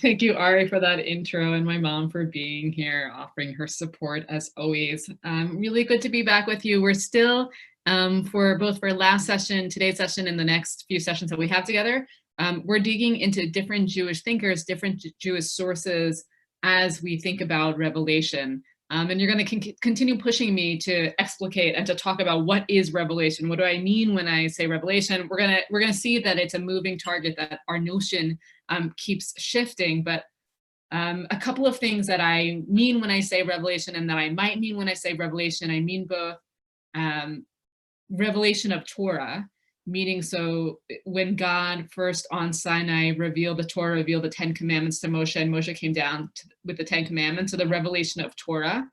Thank you, Ari, for that intro, and my mom for being here, offering her support as always. Really good to be back with you. We're still, for both our last session, today's session, and the next few sessions that we have together, we're digging into different Jewish thinkers, different Jewish sources as we think about Revelation. And you're going to continue pushing me to explicate and to talk about what is revelation. What do I mean when I say revelation? We're gonna see that it's a moving target, that our notion keeps shifting. But a couple of things that I mean when I say revelation and that I might mean when I say revelation, I mean both revelation of Torah, meaning so when God first on Sinai revealed the Torah, revealed the 10 commandments to Moshe, and Moshe came down with the 10 commandments, so the revelation of Torah.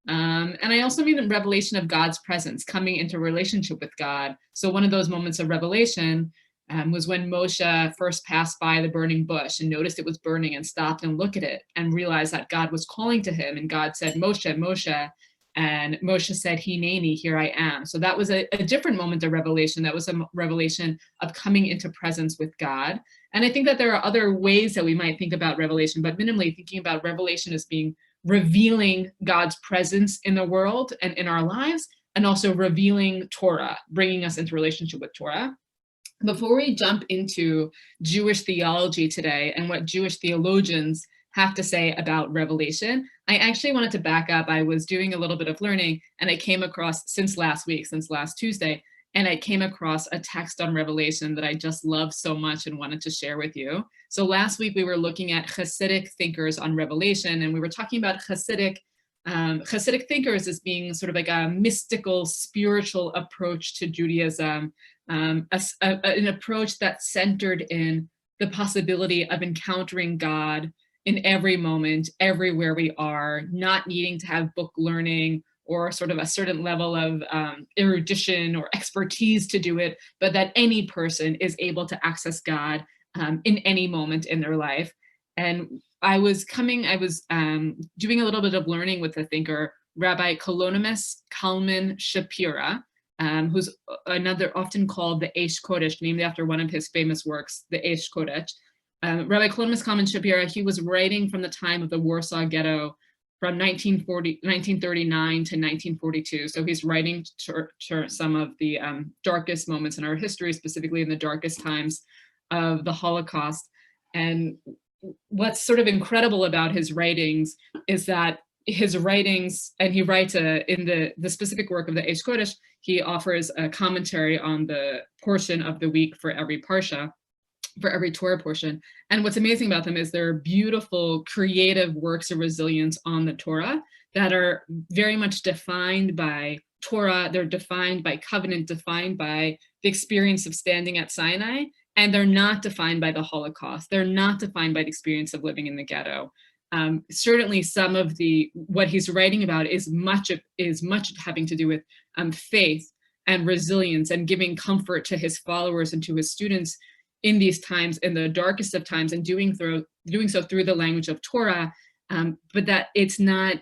And I also mean the revelation of God's presence, coming into relationship with God. So one of those moments of revelation was when Moshe first passed by the burning bush and noticed it was burning and stopped and looked at it and realized that God was calling to him. And God said, Moshe, Moshe. And Moshe said, Hineni, here I am. So that was a different moment of revelation. That was a revelation of coming into presence with God. And I think that there are other ways that we might think about revelation, but minimally thinking about revelation as being revealing God's presence in the world and in our lives, and also revealing Torah, bringing us into relationship with Torah. Before we jump into Jewish theology today and what Jewish theologians have to say about revelation, I actually wanted to back up. I was doing a little bit of learning, and I came across, since last Tuesday, and I came across a text on Revelation that I just love so much and wanted to share with you. So last week we were looking at Hasidic thinkers on Revelation, and we were talking about Hasidic thinkers as being sort of like a mystical, spiritual approach to Judaism, an approach that's centered in the possibility of encountering God in every moment, everywhere we are, not needing to have book learning or sort of a certain level of erudition or expertise to do it, but that any person is able to access God in any moment in their life. And I was doing a little bit of learning with the thinker, Rabbi Kalman Shapira, who's another often called the Eish Kodesh, named after one of his famous works, the Eish Kodesh. Rabbi Kalman Shapira, he was writing from the time of the Warsaw Ghetto from 1939 to 1942. So he's writing to some of the darkest moments in our history, specifically in the darkest times of the Holocaust. And what's sort of incredible about his writings is that his writings, and he writes in the specific work of the Eish Kodesh, he offers a commentary on the portion of the week for every parsha, for every Torah portion. And what's amazing about them is they're beautiful, creative works of resilience on the Torah that are very much defined by Torah. They're defined by covenant, defined by the experience of standing at Sinai, and they're not defined by the Holocaust. They're not defined by the experience of living in the ghetto. Certainly some of what he's writing about is much having to do with faith and resilience and giving comfort to his followers and to his students in these times, in the darkest of times, and doing so through the language of Torah, but that it's not,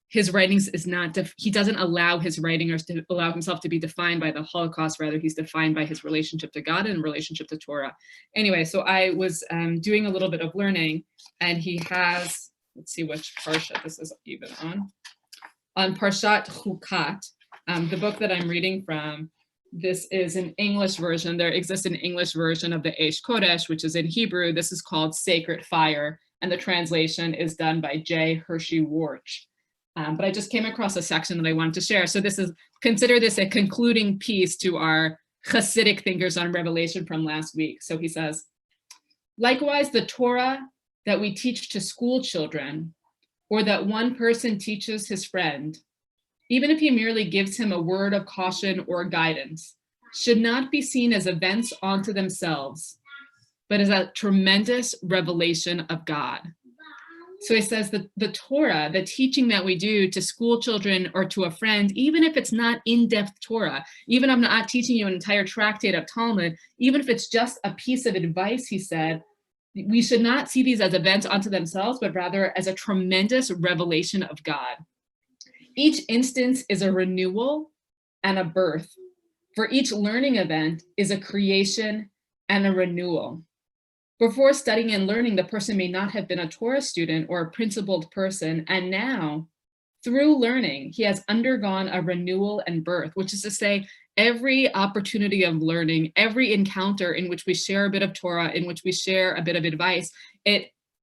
his writings is not, he doesn't allow his writings to allow himself to be defined by the Holocaust, rather he's defined by his relationship to God and relationship to Torah. Anyway, so I was doing a little bit of learning, and he has, let's see which parsha this is even on Parshat Chukat, the book that I'm reading from. This is an English version. There exists an English version of the Eish Kodesh, which is in Hebrew. This is called Sacred Fire, and the translation is done by J. Hershey Warch. But I just came across a section that I wanted to share. So consider this a concluding piece to our Hasidic thinkers on Revelation from last week. So he says, likewise, the Torah that we teach to school children, or that one person teaches his friend, even if he merely gives him a word of caution or guidance, should not be seen as events unto themselves, but as a tremendous revelation of God. So he says that the Torah, the teaching that we do to school children or to a friend, even if it's not in-depth Torah, even if I'm not teaching you an entire tractate of Talmud, even if it's just a piece of advice, he said, we should not see these as events unto themselves, but rather as a tremendous revelation of God. Each instance is a renewal and a birth. For each learning event is a creation and a renewal. Before studying and learning, the person may not have been a Torah student or a principled person, and now, through learning, he has undergone a renewal and birth, which is to say, every opportunity of learning, every encounter in which we share a bit of Torah, in which we share a bit of advice,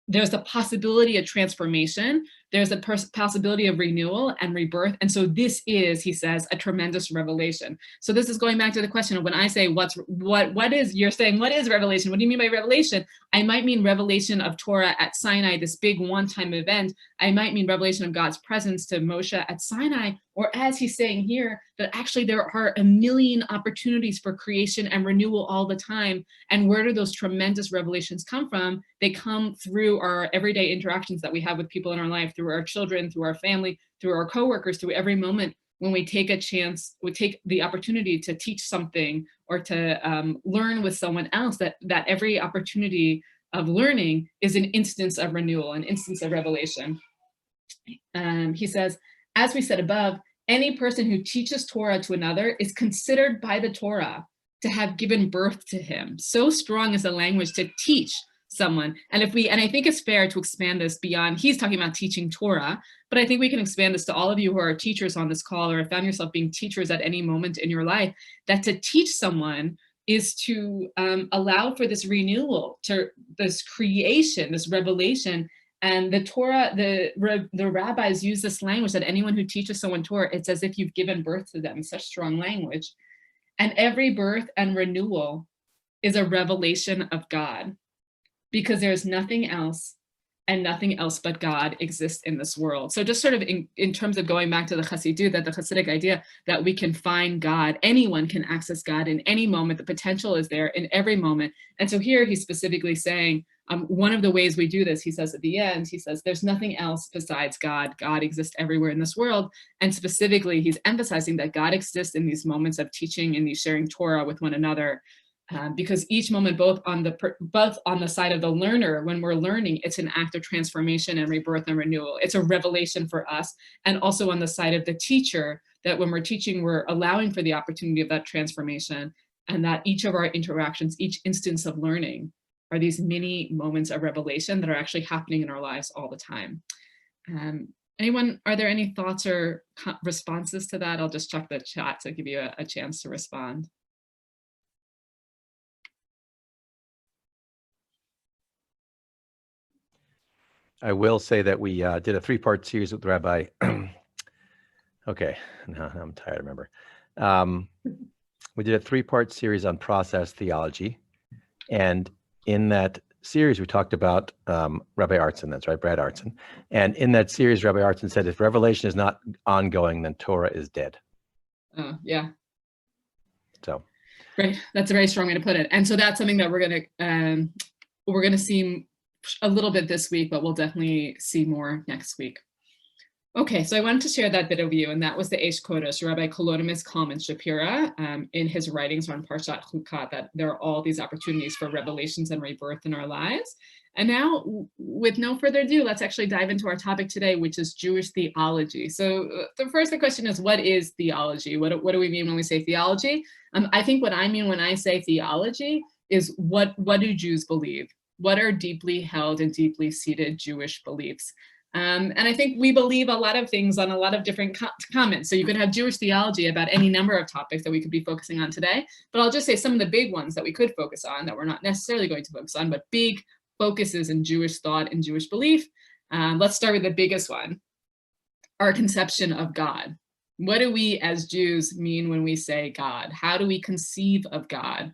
there's a possibility of transformation. There's a possibility of renewal and rebirth. And so this is, he says, a tremendous revelation. So this is going back to the question of when I say you're saying, what is revelation? What do you mean by revelation? I might mean revelation of Torah at Sinai, this big one-time event. I might mean revelation of God's presence to Moshe at Sinai, or as he's saying here, that actually there are a million opportunities for creation and renewal all the time. And where do those tremendous revelations come from? They come through our everyday interactions that we have with people in our life, through our children, through our family, through our coworkers, through every moment when we take a chance, we take the opportunity to teach something or to learn with someone else, that every opportunity of learning is an instance of renewal, an instance of revelation. He says, as we said above, any person who teaches Torah to another is considered by the Torah to have given birth to him. So strong is the language to teach someone. And I think it's fair to expand this beyond, he's talking about teaching Torah, but I think we can expand this to all of you who are teachers on this call, or have found yourself being teachers at any moment in your life, that to teach someone is to allow for this renewal, to this creation, this revelation. And the Torah, the rabbis use this language that anyone who teaches someone Torah, it's as if you've given birth to them, such strong language. And every birth and renewal is a revelation of God, because there's nothing else and nothing else but God exists in this world. So just sort of in terms of going back to the Hasidut, that the Hasidic idea that we can find God, anyone can access God in any moment, the potential is there in every moment. And so here he's specifically saying, one of the ways we do this, he says at the end, he says, there's nothing else besides God. God exists everywhere in this world. And specifically, he's emphasizing that God exists in these moments of teaching and these sharing Torah with one another. Because each moment, both on the side of the learner, when we're learning, it's an act of transformation and rebirth and renewal. It's a revelation for us. And also on the side of the teacher, that when we're teaching, we're allowing for the opportunity of that transformation, and that each of our interactions, each instance of learning, are these mini moments of revelation that are actually happening in our lives all the time. Anyone, are there any thoughts or responses to that? I'll just check the chat to give you a chance to respond. I will say that we did a 3-part series with Rabbi. Okay, now I'm tired, remember. We did a 3-part series on process theology. And in that series, we talked about Rabbi Artson, that's right, Brad Artson. And in that series, Rabbi Artson said, if revelation is not ongoing, then Torah is dead. Yeah. So. Right, that's a very strong way to put it. And so that's something that we're gonna see a little bit this week, but we'll definitely see more next week. Okay, so I wanted to share that bit of you, and that was the Eish Kodesh, Rabbi Kolonimus Kalman Shapira, in his writings on Parshat Chukat, that there are all these opportunities for revelations and rebirth in our lives. And now, with no further ado, let's actually dive into our topic today, which is Jewish theology. So the question is, what is theology? What do we mean when we say theology? I think what I mean when I say theology is what do Jews believe? What are deeply held and deeply seated Jewish beliefs? And I think we believe a lot of things on a lot of different comments. So you could have Jewish theology about any number of topics that we could be focusing on today. But I'll just say some of the big ones that we could focus on, that we're not necessarily going to focus on, but big focuses in Jewish thought and Jewish belief. Let's start with the biggest one, our conception of God. What do we as Jews mean when we say God? How do we conceive of God?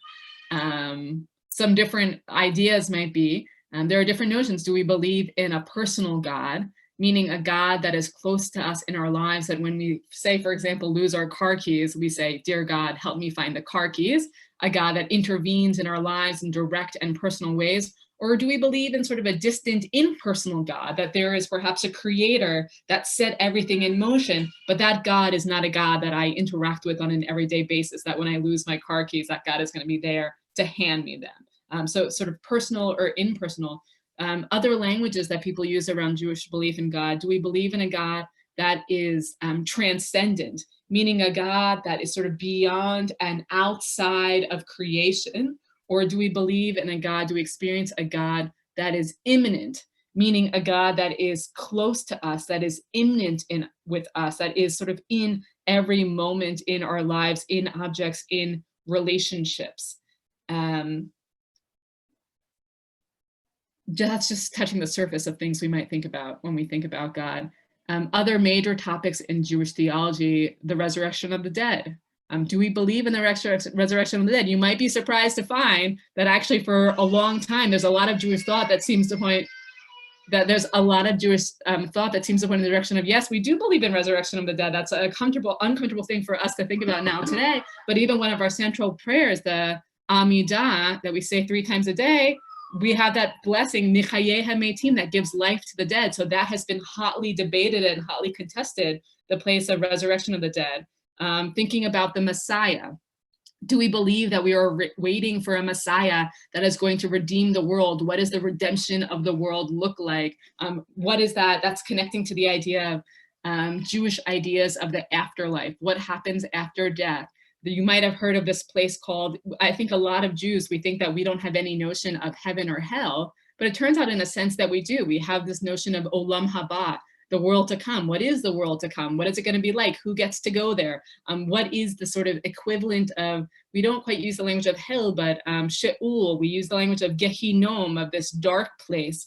Some different ideas might be, there are different notions. Do we believe in a personal God, meaning a God that is close to us in our lives, that when we say, for example, lose our car keys, we say, dear God, help me find the car keys, a God that intervenes in our lives in direct and personal ways? Or do we believe in sort of a distant, impersonal God, that there is perhaps a creator that set everything in motion, but that God is not a God that I interact with on an everyday basis, that when I lose my car keys, that God is going to be there to hand me them? So sort of personal or impersonal. Other languages that people use around Jewish belief in God. Do we believe in a God that is transcendent, meaning a God that is sort of beyond and outside of creation? Or do we believe in a God, do we experience a God that is immanent, meaning a God that is close to us, that is immanent with us, that is sort of in every moment in our lives, in objects, in relationships? That's just touching the surface of things we might think about when we think about God. Other major topics in Jewish theology, the resurrection of the dead. Do we believe in the resurrection of the dead? You might be surprised to find that actually for a long time, there's a lot of Jewish thought that seems to point that there's a lot of Jewish thought that seems to point in the direction of, yes, we do believe in resurrection of the dead. That's a uncomfortable thing for us to think about now today. But even one of our central prayers, the Amida, that we say 3 times a day, we have that blessing, Michayeh HaMeitim, that gives life to the dead. So that has been hotly debated and hotly contested, the place of resurrection of the dead. Thinking about the Messiah. Do we believe that we are waiting for a Messiah that is going to redeem the world? What does the redemption of the world look like? What is that? That's connecting to the idea of Jewish ideas of the afterlife. What happens after death? You might have heard of this place called, I think a lot of Jews, we think that we don't have any notion of heaven or hell, but it turns out in a sense that we do. We have this notion of Olam Haba, the world to come. What is the world to come? What is it going to be like? Who gets to go there? What is the sort of equivalent of, we don't quite use the language of hell, but She'ul, we use the language of Gehinom, of this dark place.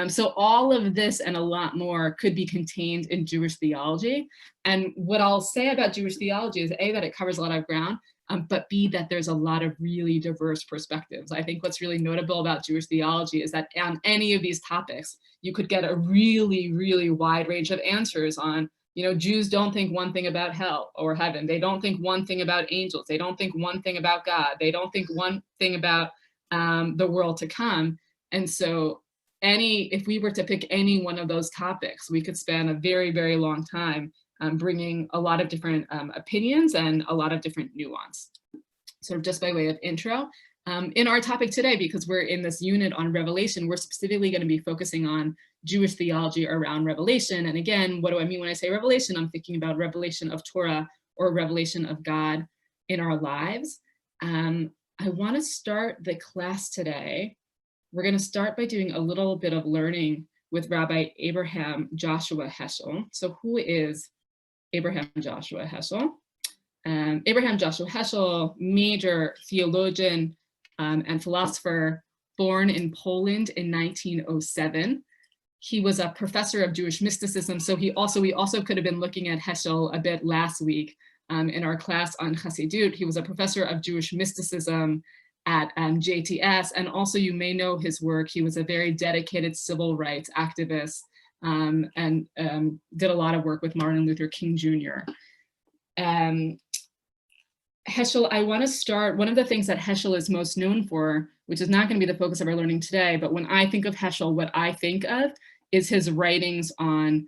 So all of this and a lot more could be contained in Jewish theology. And what I'll say about Jewish theology is A, that it covers a lot of ground, but B, that there's a lot of really diverse perspectives. I think what's really notable about Jewish theology is that on any of these topics, you could get a really, really wide range of answers on, Jews don't think one thing about hell or heaven. They don't think one thing about angels. They don't think one thing about God. They don't think one thing about the world to come. And so if we were to pick any one of those topics, we could spend a very, very long time bringing a lot of different opinions and a lot of different nuance. So just by way of intro, in our topic today, because we're in this unit on Revelation, we're specifically going to be focusing on Jewish theology around Revelation. And again, what do I mean when I say Revelation? I'm thinking about revelation of Torah or revelation of God in our lives. I want to start the class today. We're going to start by doing a little bit of learning with Rabbi Abraham Joshua Heschel. So who is Abraham Joshua Heschel? Abraham Joshua Heschel, major theologian and philosopher, born in Poland in 1907. He was a professor of Jewish mysticism. So we also could have been looking at Heschel a bit last week in our class on Hasidut. He was a professor of Jewish mysticism at JTS, and also you may know his work. He was a very dedicated civil rights activist and did a lot of work with Martin Luther King Jr. Heschel, I want to start, one of the things that Heschel is most known for, which is not going to be the focus of our learning today, but when I think of Heschel, what I think of is his writings on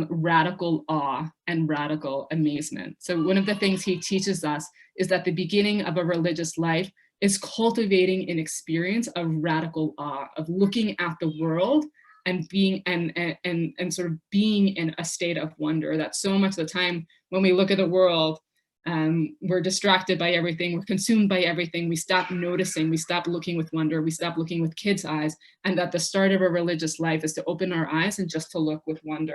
radical awe and radical amazement. So one of the things he teaches us is that the beginning of a religious life is cultivating an experience of radical awe, of looking at the world and being and sort of being in a state of wonder. That so much of the time when we look at the world, we're distracted by everything, we're consumed by everything, we stop noticing, we stop looking with wonder, we stop looking with kids' eyes, and that the start of a religious life is to open our eyes and just to look with wonder.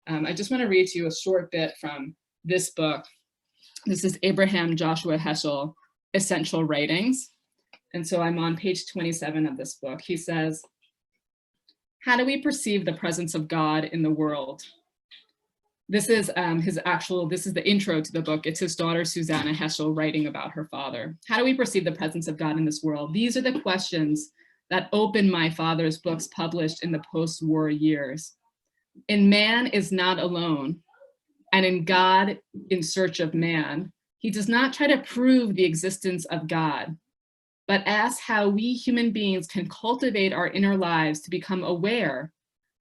I just want to read to you a short bit from this book. This is Abraham Joshua Heschel, Essential Writings. And so I'm on page 27 of this book. He says, how do we perceive the presence of God in the world? This is this is the intro to the book. It's his daughter, Susanna Heschel, writing about her father. How do we perceive the presence of God in this world? These are the questions that opened my father's books published in the post-war years. In man is not alone, and in God in search of man. He does not try to prove the existence of God, but asks how we human beings can cultivate our inner lives to become aware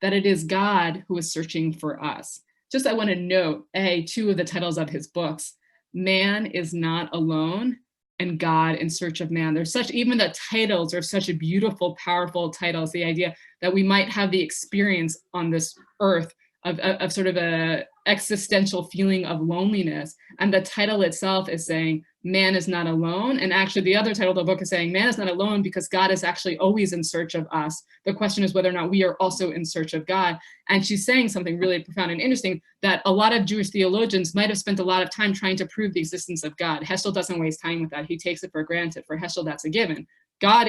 that it is God who is searching for us. Just I want to note, two of the titles of his books, Man is Not Alone and God in Search of Man. There's such, even the titles are such a beautiful, powerful titles. The idea that we might have the experience on this earth of sort of a existential feeling of loneliness. And the title itself is saying, man is not alone. And actually the other title of the book is saying man is not alone because God is actually always in search of us. The question is whether or not we are also in search of God. And she's saying something really profound and interesting, that a lot of Jewish theologians might have spent a lot of time trying to prove the existence of God. Heschel doesn't waste time with that. He takes it for granted. For Heschel, that's a given. God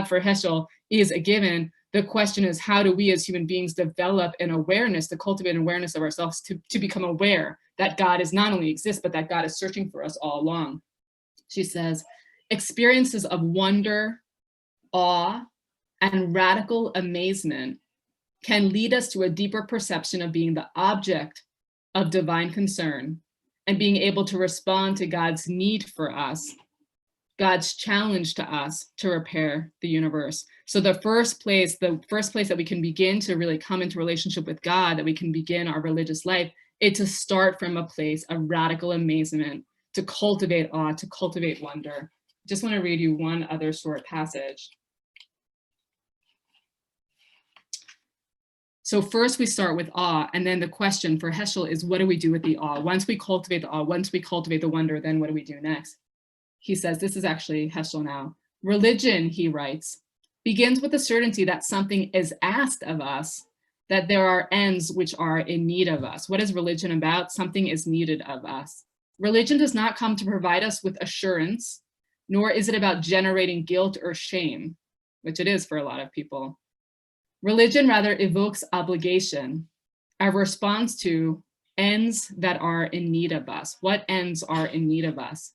for Heschel is a given. The question is, how do we as human beings develop an awareness, to cultivate an awareness of ourselves, to become aware that God is not only exists, but that God is searching for us all along. She says, experiences of wonder, awe, and radical amazement can lead us to a deeper perception of being the object of divine concern and being able to respond to God's need for us, God's challenge to us to repair the universe. So the first place that we can begin to really come into relationship with God, that we can begin our religious life, it's to start from a place of radical amazement, to cultivate awe, to cultivate wonder. Just want to read you one other short passage. So first we start with awe, and then the question for Heschel is, what do we do with the awe? Once we cultivate the awe, once we cultivate the wonder, then what do we do next? He says, this is actually Heschel now. Religion, he writes, begins with the certainty that something is asked of us, that there are ends which are in need of us. What is religion about? Something is needed of us. Religion does not come to provide us with assurance, nor is it about generating guilt or shame, which it is for a lot of people. Religion rather evokes obligation, a response to ends that are in need of us. What ends are in need of us?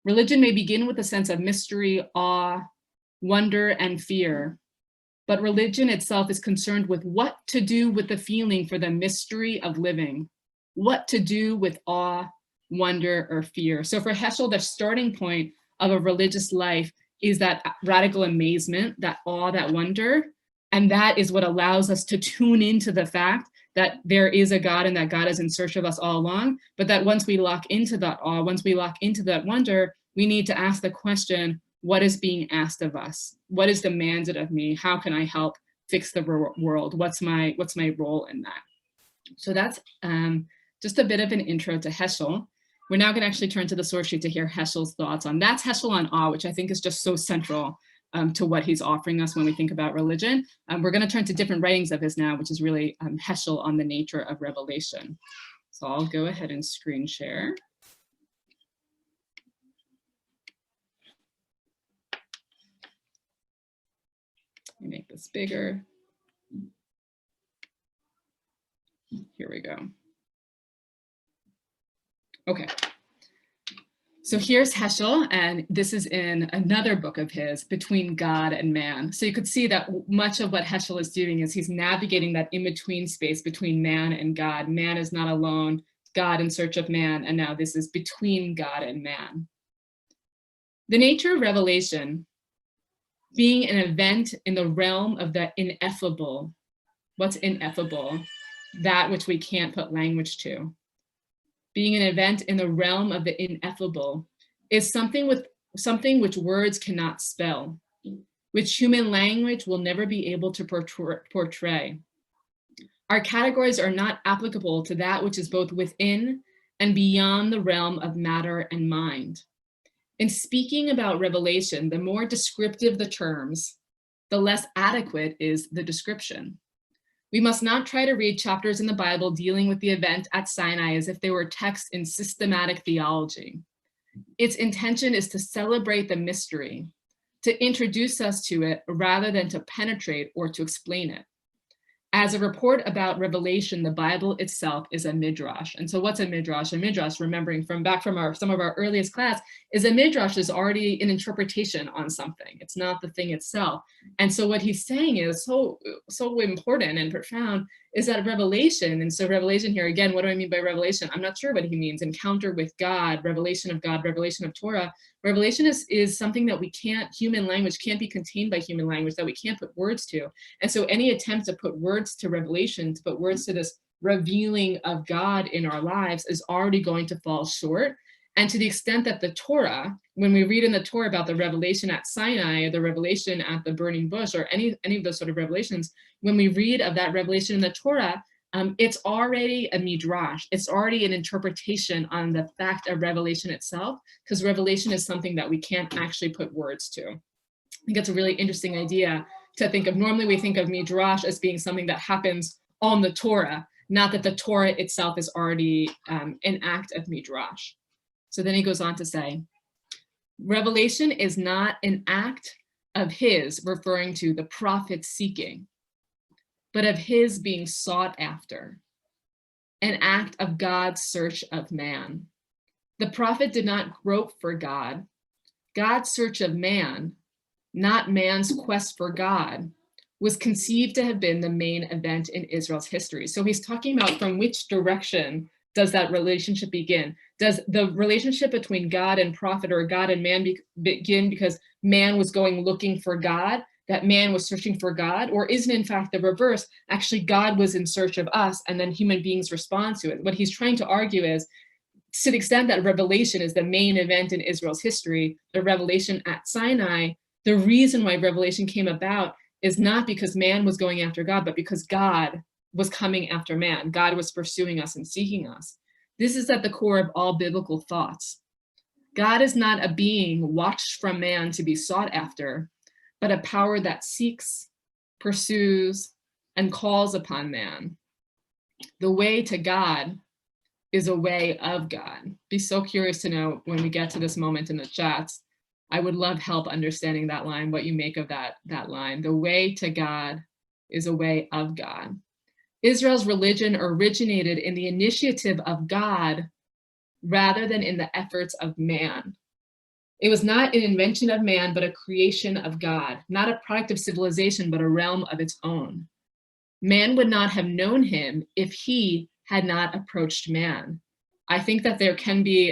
Religion may begin with a sense of mystery, awe, wonder, and fear, but religion itself is concerned with what to do with the feeling for the mystery of living, what to do with awe, wonder, or fear. So for Heschel, the starting point of a religious life is that radical amazement, that awe, that wonder, and that is what allows us to tune into the fact that there is a God and that God is in search of us all along, but that once we lock into that awe, once we lock into that wonder, we need to ask the question, what is being asked of us? What is demanded of me? How can I help fix the world? What's my role in that? So that's just a bit of an intro to Heschel. We're now gonna actually turn to the source sheet to hear Heschel's thoughts on, that's Heschel on awe, which I think is just so central to what he's offering us when we think about religion. We're gonna turn to different writings of his now, which is really Heschel on the nature of revelation. So I'll go ahead and screen share. Let me make this bigger. Here we go. Okay. So here's Heschel, and this is in another book of his, Between God and Man. So you could see that much of what Heschel is doing is he's navigating that in-between space between man and God. Man is not alone, God in search of man, and now this is between God and man. The nature of revelation being an event in the realm of the ineffable. What's ineffable? That which we can't put language to. Being an event in the realm of the ineffable is something which words cannot spell, which human language will never be able to portray. Our categories are not applicable to that which is both within and beyond the realm of matter and mind. In speaking about revelation, the more descriptive the terms, the less adequate is the description. We must not try to read chapters in the Bible dealing with the event at Sinai as if they were texts in systematic theology. Its intention is to celebrate the mystery, to introduce us to it rather than to penetrate or to explain it. As a report about revelation, the Bible itself is a midrash. And so what's a midrash? A midrash, remembering from some of our earliest class, is a midrash is already an interpretation on something. It's not the thing itself. And so what he's saying is so important and profound is that revelation. And so revelation here, again, what do I mean by revelation? I'm not sure what he means. Encounter with God, revelation of Torah. Revelation is something that we can't, human language can't be contained by human language, that we can't put words to. And so any attempt to put words to revelation, to put words to this revealing of God in our lives is already going to fall short. And to the extent that the Torah, when we read in the Torah about the revelation at Sinai, or the revelation at the burning bush, or any of those sort of revelations, when we read of that revelation in the Torah, it's already a Midrash. It's already an interpretation on the fact of revelation itself, because revelation is something that we can't actually put words to. I think it's a really interesting idea to think of. Normally we think of Midrash as being something that happens on the Torah, not that the Torah itself is already an act of Midrash. So then he goes on to say, revelation is not an act of his, referring to the prophet seeking, but of his being sought after, an act of God's search of man. The prophet did not grope for God. God's search of man, not man's quest for God, was conceived to have been the main event in Israel's history. So he's talking about from which direction does that relationship begin? Does the relationship between God and prophet, or God and man, begin because man was going looking for God, that man was searching for God? Or isn't in fact the reverse? Actually, God was in search of us and then human beings respond to it. What he's trying to argue is, to the extent that revelation is the main event in Israel's history, the revelation at Sinai, the reason why revelation came about is not because man was going after God, but because God was coming after man. God was pursuing us and seeking us. This is at the core of all biblical thoughts. God is not a being watched from man to be sought after, but a power that seeks, pursues, and calls upon man. The way to God is a way of God. Be so curious to know when we get to this moment in the chats. I would love help understanding that line, what you make of that line. The way to God is a way of God. Israel's religion originated in the initiative of God rather than in the efforts of man. It was not an invention of man, but a creation of God, not a product of civilization, but a realm of its own. Man would not have known him if he had not approached man. I think that there can be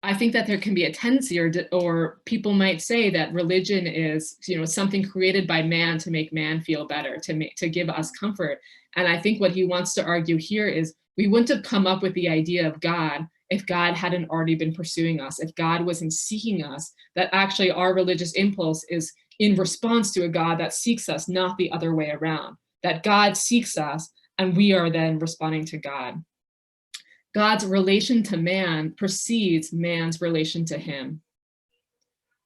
a tendency, or people might say that religion is, something created by man to make man feel better, to give us comfort. And I think what he wants to argue here is we wouldn't have come up with the idea of God if God hadn't already been pursuing us, if God wasn't seeking us, that actually our religious impulse is in response to a God that seeks us, not the other way around, that God seeks us and we are then responding to God. God's relation to man precedes man's relation to him.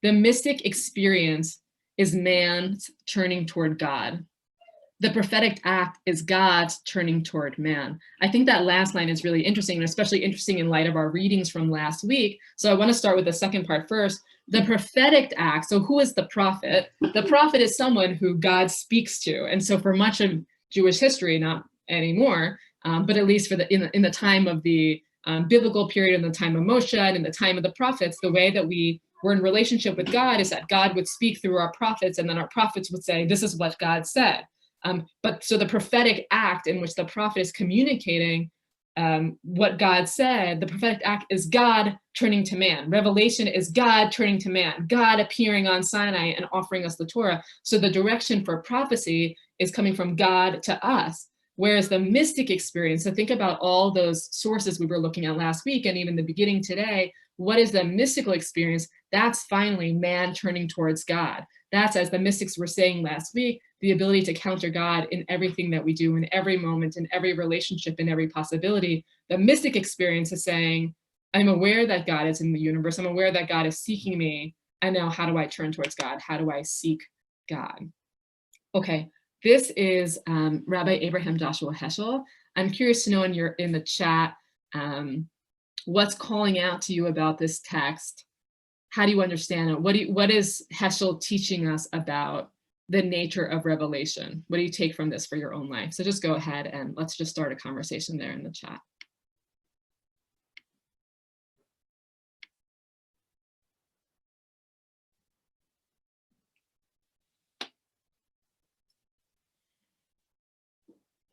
The mystic experience is man's turning toward God. The prophetic act is God's turning toward man. I think that last line is really interesting, and especially interesting in light of our readings from last week. So I want to start with the second part first. The prophetic act, so who is the prophet? The prophet is someone who God speaks to. And so for much of Jewish history, not anymore, but at least for in the time of the biblical period, in the time of Moshe and in the time of the prophets, the way that we were in relationship with God is that God would speak through our prophets, and then our prophets would say, this is what God said. But so the prophetic act in which the prophet is communicating what God said, the prophetic act is God turning to man. Revelation is God turning to man, God appearing on Sinai and offering us the Torah. So the direction for prophecy is coming from God to us. Whereas the mystic experience, so think about all those sources we were looking at last week and even the beginning today, what is the mystical experience? That's finally man turning towards God. That's, as the mystics were saying last week, the ability to counter God in everything that we do, in every moment, in every relationship, in every possibility. The mystic experience is saying, I'm aware that God is in the universe. I'm aware that God is seeking me. And now how do I turn towards God? How do I seek God? Okay, this is Rabbi Abraham Joshua Heschel. I'm curious to know in the chat, what's calling out to you about this text? How do you understand it? What is Heschel teaching us about the nature of revelation? What do you take from this for your own life? So just go ahead and let's just start a conversation there in the chat.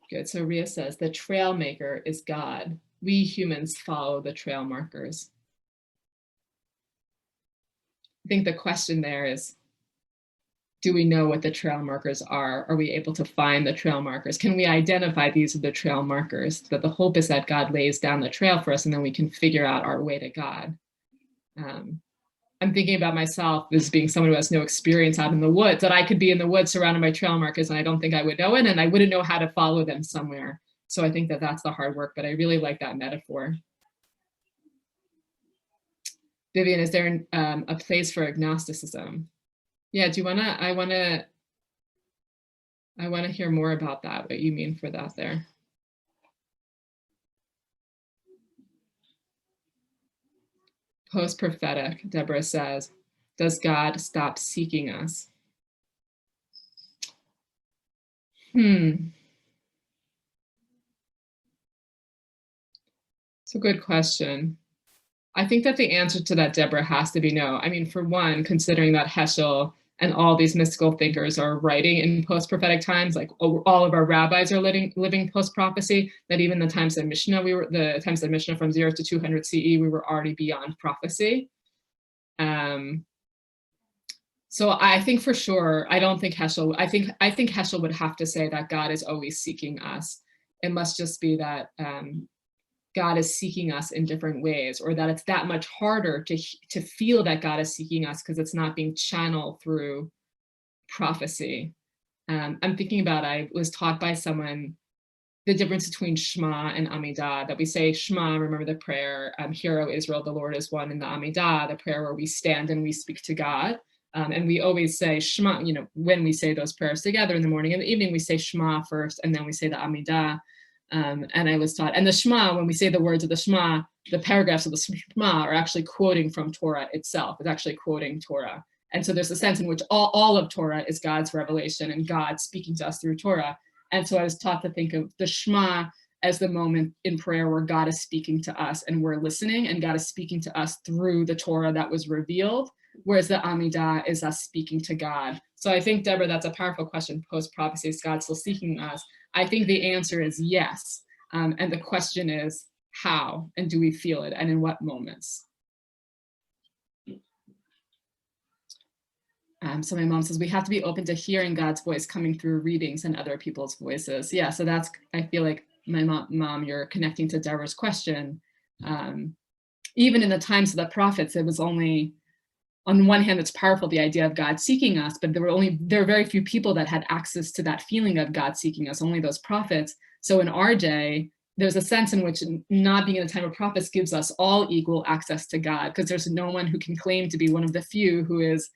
Good, so Ria says, the trail maker is God. We humans follow the trail markers. I think the question there is, do we know what the trail markers are? Are we able to find the trail markers? Can we identify these are the trail markers? That the hope is that God lays down the trail for us and then we can figure out our way to God. I'm thinking about myself as being someone who has no experience out in the woods, that I could be in the woods surrounded by trail markers and I don't think I would know it, and I wouldn't know how to follow them somewhere. So I think that that's the hard work, but I really like that metaphor. Vivian, is there a place for agnosticism? Yeah, do you wanna, I wanna hear more about that, what you mean for that there. Post-prophetic, Deborah says, does God stop seeking us? It's a good question. I think that the answer to that, Deborah, has to be no. I mean, for one, considering that Heschel and all these mystical thinkers are writing in post-prophetic times, like all of our rabbis are living post-prophecy, that even the times of Mishnah, the times of Mishnah from 0 to 200 CE, we were already beyond prophecy. So I think for sure, I don't think Heschel, I think Heschel would have to say that God is always seeking us. It must just be that God is seeking us in different ways, or that it's that much harder to feel that God is seeking us because it's not being channeled through prophecy. I'm thinking about, I was taught by someone the difference between Shema and Amida, that we say Shema, remember the prayer, Hear, O Israel, the Lord is one, and the Amida, the prayer where we stand and we speak to God. And we always say Shema, you know, when we say those prayers together in the morning and the evening, we say Shema first, and then we say the Amida. And I was taught, and the Shema, when we say the words of the Shema, the paragraphs of the Shema are actually quoting from Torah itself. It's actually quoting Torah. And so there's a sense in which all of Torah is God's revelation and God speaking to us through Torah. And so I was taught to think of the Shema as the moment in prayer where God is speaking to us and we're listening, and God is speaking to us through the Torah that was revealed, whereas the Amidah is us speaking to God. So I think, Deborah, that's a powerful question. Post-prophecy, is God still seeking us? I think the answer is yes. And the question is how, and do we feel it, and in what moments? So my mom says, we have to be open to hearing God's voice coming through readings and other people's voices. Yeah, so that's, I feel like my mom, you're connecting to Deborah's question. Even in the times of the prophets, it was only, on one hand, it's powerful, the idea of God seeking us, but there are very few people that had access to that feeling of God seeking us, only those prophets. So in our day, there's a sense in which not being in a time of prophets gives us all equal access to God, because there's no one who can claim to be one of the few who is,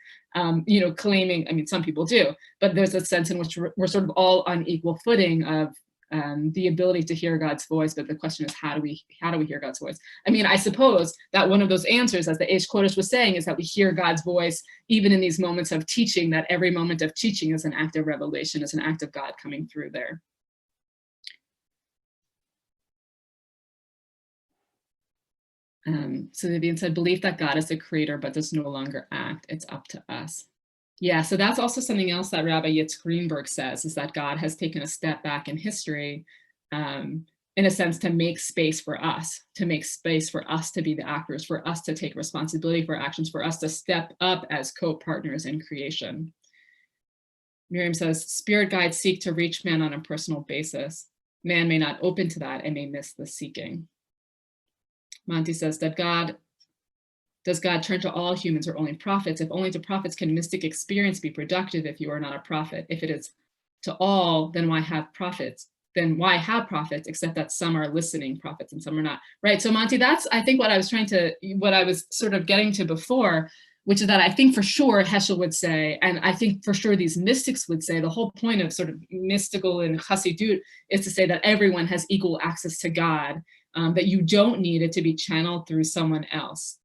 claiming, I mean, some people do, but there's a sense in which we're sort of all on equal footing of the ability to hear God's voice. But the question is, how do we hear God's voice? I mean, I suppose that one of those answers, as the Eish Kodesh was saying, is that we hear God's voice even in these moments of teaching, that every moment of teaching is an act of revelation, is an act of God coming through there. So Vivian said, belief that God is the creator but does no longer act, it's up to us. Yeah, so that's also something else that Rabbi Yitzhak Greenberg says, is that God has taken a step back in history, in a sense, to make space for us, to be the actors, for us to take responsibility for actions, for us to step up as co-partners in creation. Miriam says, spirit guides seek to reach man on a personal basis. Man may not open to that and may miss the seeking. Monty says, does God turn to all humans or only prophets? If only to prophets can mystic experience be productive if you are not a prophet. If it is to all, then why have prophets? Except that some are listening prophets and some are not. Right, so Monty, that's, I think, what I was sort of getting to before, which is that I think for sure Heschel would say, and I think for sure these mystics would say, the whole point of sort of mystical and Hasidut is to say that everyone has equal access to God, that you don't need it to be channeled through someone else.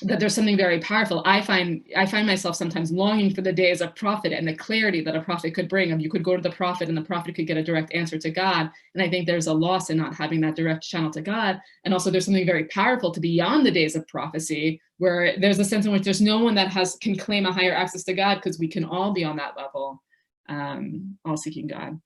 That there's something very powerful. I find myself sometimes longing for the days of prophet and the clarity that a prophet could bring. Of you could go to the prophet and the prophet could get a direct answer to God. And I think there's a loss in not having that direct channel to God. And also there's something very powerful to beyond the days of prophecy, where there's a sense in which there's no one that can claim a higher access to God, because we can all be on that level, all seeking God.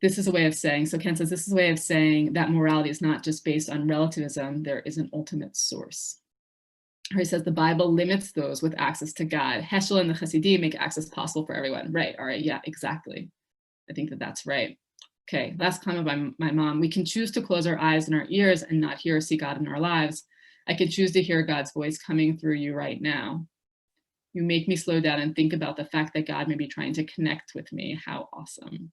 This is a way of saying, so Ken says, this is a way of saying that morality is not just based on relativism, there is an ultimate source. He says the Bible limits those with access to God. Heschel and the Hasidim make access possible for everyone. Right, all right, yeah, exactly. I think that's right. Okay, last comment by my mom. We can choose to close our eyes and our ears and not hear or see God in our lives. I can choose to hear God's voice coming through you right now. You make me slow down and think about the fact that God may be trying to connect with me. How awesome.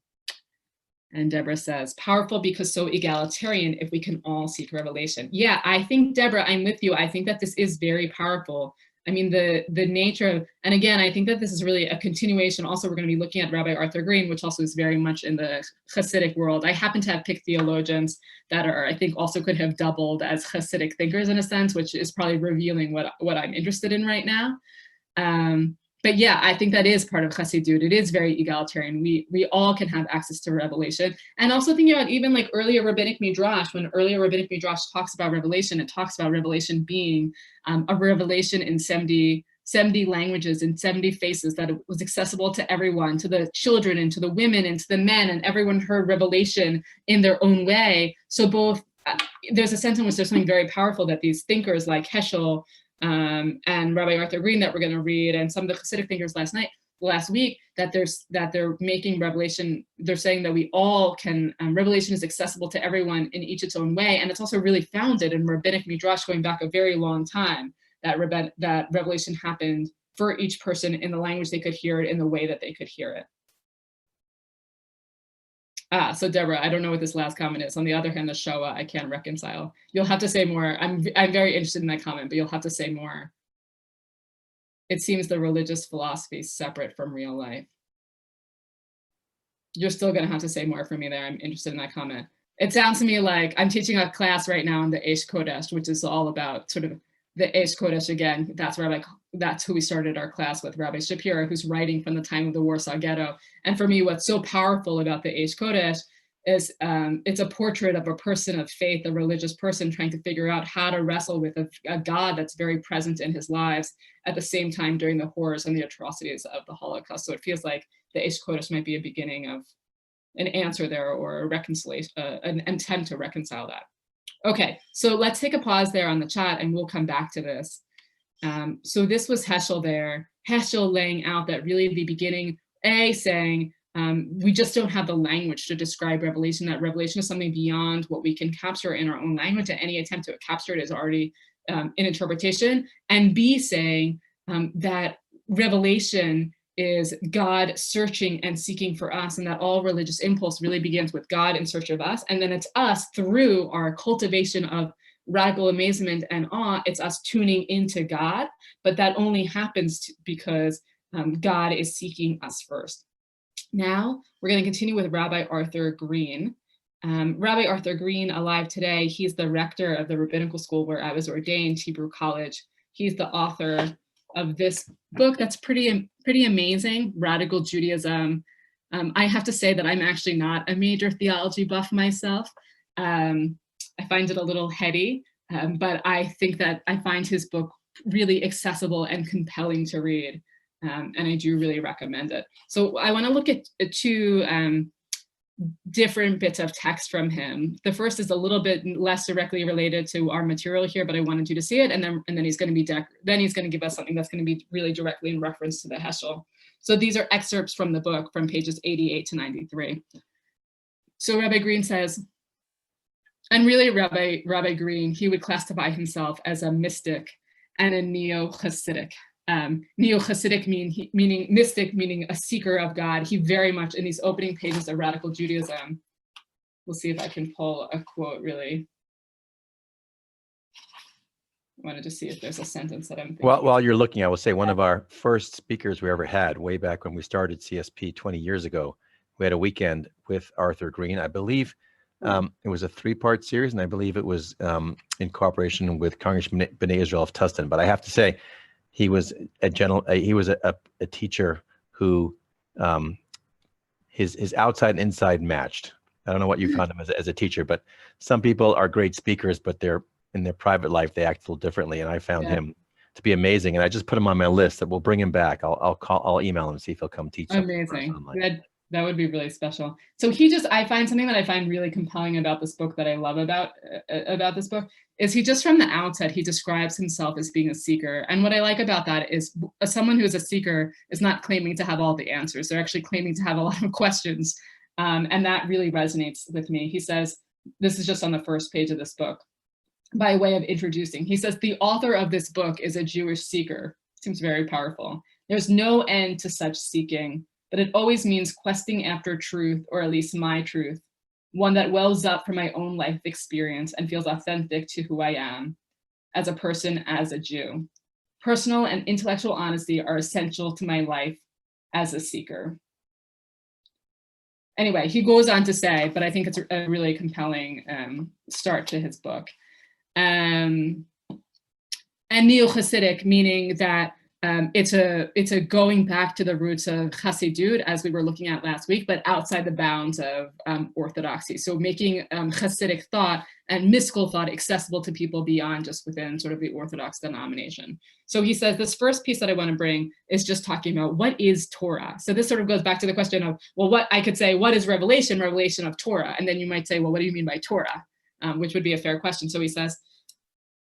And Deborah says, powerful because so egalitarian if we can all seek revelation. Yeah, I think, Deborah, I'm with you. I think that this is very powerful. I mean, the nature of, and again, I think that this is really a continuation. Also, we're going to be looking at Rabbi Arthur Green, which also is very much in the Hasidic world. I happen to have picked theologians that are, I think, also could have doubled as Hasidic thinkers in a sense, which is probably revealing what I'm interested in right now. But yeah, I think that is part of Hasidut. It is very egalitarian. We all can have access to revelation. And also thinking about even like earlier rabbinic Midrash, when earlier rabbinic Midrash talks about revelation, it talks about revelation being a revelation in 70 languages, in 70 faces, that it was accessible to everyone, to the children and to the women and to the men, and everyone heard revelation in their own way. So both, there's a sense in which there's something very powerful that these thinkers like Heschel, and Rabbi Arthur Green that we're going to read, and some of the Hasidic thinkers last week, that they're making revelation, they're saying that we all can, revelation is accessible to everyone in each its own way, and it's also really founded in rabbinic Midrash going back a very long time, that revelation happened for each person in the language they could hear it, in the way that they could hear it. So Deborah, I don't know what this last comment is. On the other hand, the Shoah, I can't reconcile. You'll have to say more. I'm very interested in that comment, but you'll have to say more. It seems the religious philosophy is separate from real life. You're still going to have to say more for me there. I'm interested in that comment. It sounds to me like I'm teaching a class right now on the Eish Kodesh, which is all about sort of the Eish Kodesh again. That's who we started our class with, Rabbi Shapira, who's writing from the time of the Warsaw Ghetto. And for me, what's so powerful about the Eish Kodesh is it's a portrait of a person of faith, a religious person trying to figure out how to wrestle with a God that's very present in his lives at the same time during the horrors and the atrocities of the Holocaust. So it feels like the Eish Kodesh might be a beginning of an answer there, or a reconciliation, an attempt to reconcile that. Okay, so let's take a pause there on the chat and we'll come back to this. So this was Heschel there, Heschel laying out that really the beginning, saying we just don't have the language to describe revelation, that revelation is something beyond what we can capture in our own language, and any attempt to capture it is already in interpretation. And B, saying that revelation is God searching and seeking for us, and that all religious impulse really begins with God in search of us, and then it's us through our cultivation of radical amazement and awe, it's us tuning into God, but that only happens because God is seeking us first. Now, we're going to continue with Rabbi Arthur Green. Rabbi Arthur Green, alive today, he's the rector of the rabbinical school where I was ordained, Hebrew College. He's the author of this book that's pretty amazing, Radical Judaism. I have to say that I'm actually not a major theology buff myself. I find it a little heady, but I think that I find his book really accessible and compelling to read, and I do really recommend it. So I want to look at two different bits of text from him. The first is a little bit less directly related to our material here, but I wanted you to see it, and then he's going to give us something that's going to be really directly in reference to the Heschel. So these are excerpts from the book from pages 88 to 93. So Rabbi Green says, and really Rabbi Green, he would classify himself as a mystic and a neo-Hasidic. Neo-Hasidic meaning mystic, meaning a seeker of God. He very much, in these opening pages of Radical Judaism, we'll see if I can pull a quote really. I wanted to see if there's a sentence that I'm thinking. Well, while you're looking, I will say one of our first speakers we ever had way back when we started CSP 20 years ago, we had a weekend with Arthur Green. I believe it was a 3-part series, and I believe it was in cooperation with Congressman B'nai Israel of Tustin. But I have to say, he was a teacher who his outside and inside matched. I don't know what you found him as a teacher, but some people are great speakers, but in their private life they act a little differently. And I found him to be amazing, and I just put him on my list that we'll bring him back. I'll email him and see if he'll come teach. Amazing. That would be really special. So I find something that I find really compelling about this book, that I love about this book, is he just from the outset, he describes himself as being a seeker. And what I like about that is someone who is a seeker is not claiming to have all the answers. They're actually claiming to have a lot of questions And that really resonates with me. He says, this is just on the first page of this book, by way of introducing. He says, the author of this book is a Jewish seeker. Seems very powerful. There's no end to such seeking, but it always means questing after truth, or at least my truth, one that wells up from my own life experience and feels authentic to who I am as a person, as a Jew. Personal and intellectual honesty are essential to my life as a seeker. Anyway, he goes on to say, but I think it's a really compelling start to his book. And neo-Hasidic, meaning that it's a going back to the roots of Hasidut, as we were looking at last week, but outside the bounds of orthodoxy. So making Hasidic thought and mystical thought accessible to people beyond just within sort of the Orthodox denomination. So he says this first piece that I want to bring is just talking about what is Torah. So this sort of goes back to the question of, well, what I could say, what is revelation? Revelation of Torah. And then you might say, well, what do you mean by Torah? Which would be a fair question. So he says,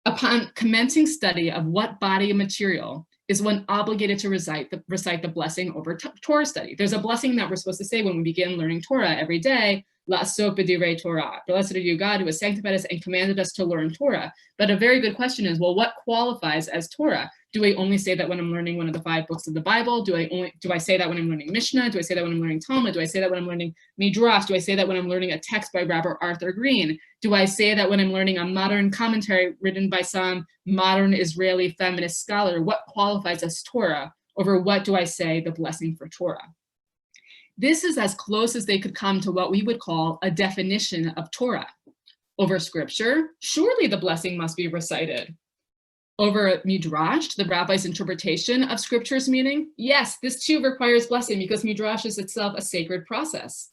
upon commencing study of what body of material is one obligated to recite the blessing over Torah study. There's a blessing that we're supposed to say when we begin learning Torah every day, La'asok b'divrei Torah. Blessed are you, God, who has sanctified us and commanded us to learn Torah. But a very good question is, well, what qualifies as Torah? Do I only say that when I'm learning one of the 5 books of the Bible? Do I say that when I'm learning Mishnah? Do I say that when I'm learning Talmud? Do I say that when I'm learning Midrash? Do I say that when I'm learning a text by Rabbi Arthur Green? Do I say that when I'm learning a modern commentary written by some modern Israeli feminist scholar? What qualifies as Torah? Over what do I say the blessing for Torah? This is as close as they could come to what we would call a definition of Torah. Over scripture, surely the blessing must be recited. Over Midrash, the rabbi's interpretation of scripture's meaning, yes, this too requires blessing because Midrash is itself a sacred process.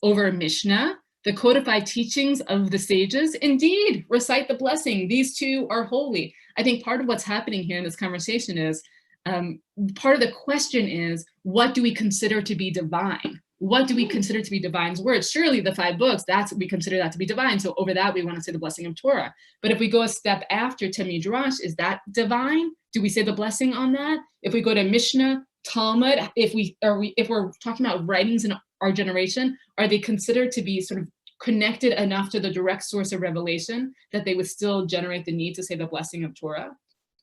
Over Mishnah, the codified teachings of the sages, indeed, recite the blessing. These two are holy. I think part of what's happening here in this conversation is, part of the question is, what do we consider to be divine? What do we consider to be divine's words? Surely the 5 books, we consider that to be divine. So over that, we want to say the blessing of Torah. But if we go a step after to Midrash, is that divine? Do we say the blessing on that? If we go to Mishnah, Talmud, if we're talking about writings in our generation, are they considered to be sort of connected enough to the direct source of revelation that they would still generate the need to say the blessing of Torah?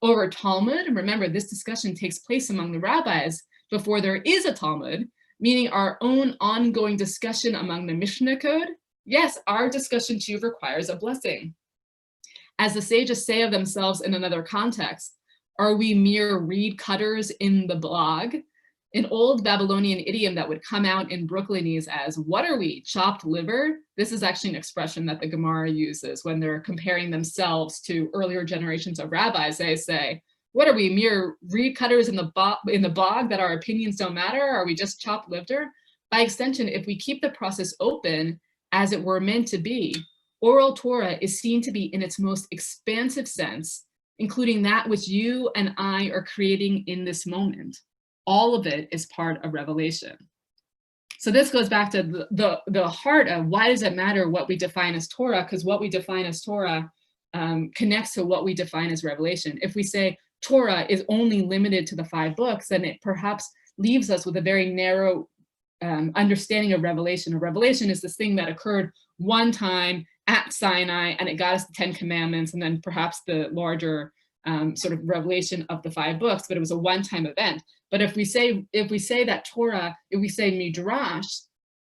Over Talmud, and remember, this discussion takes place among the rabbis before there is a Talmud, meaning our own ongoing discussion among the Mishnah code. Yes, our discussion too requires a blessing. As the sages say of themselves in another context, are we mere reed cutters in the blog? An old Babylonian idiom that would come out in Brooklynese as, what are we, chopped liver? This is actually an expression that the Gemara uses when they're comparing themselves to earlier generations of rabbis. They say, what are we, mere reed cutters in the bog that our opinions don't matter? Are we just chopped liver? By extension, if we keep the process open as it were meant to be, oral Torah is seen to be in its most expansive sense, including that which you and I are creating in this moment. All of it is part of revelation. So this goes back to the heart of why does it matter what we define as Torah? Because what we define as Torah connects to what we define as revelation. If we say Torah is only limited to the 5 books, then it perhaps leaves us with a very narrow understanding of revelation. Revelation is this thing that occurred one time at Sinai, and it got us the 10 commandments, and then perhaps the larger sort of revelation of the 5 books, but it was a one-time event. But if we say that Torah, if we say Midrash,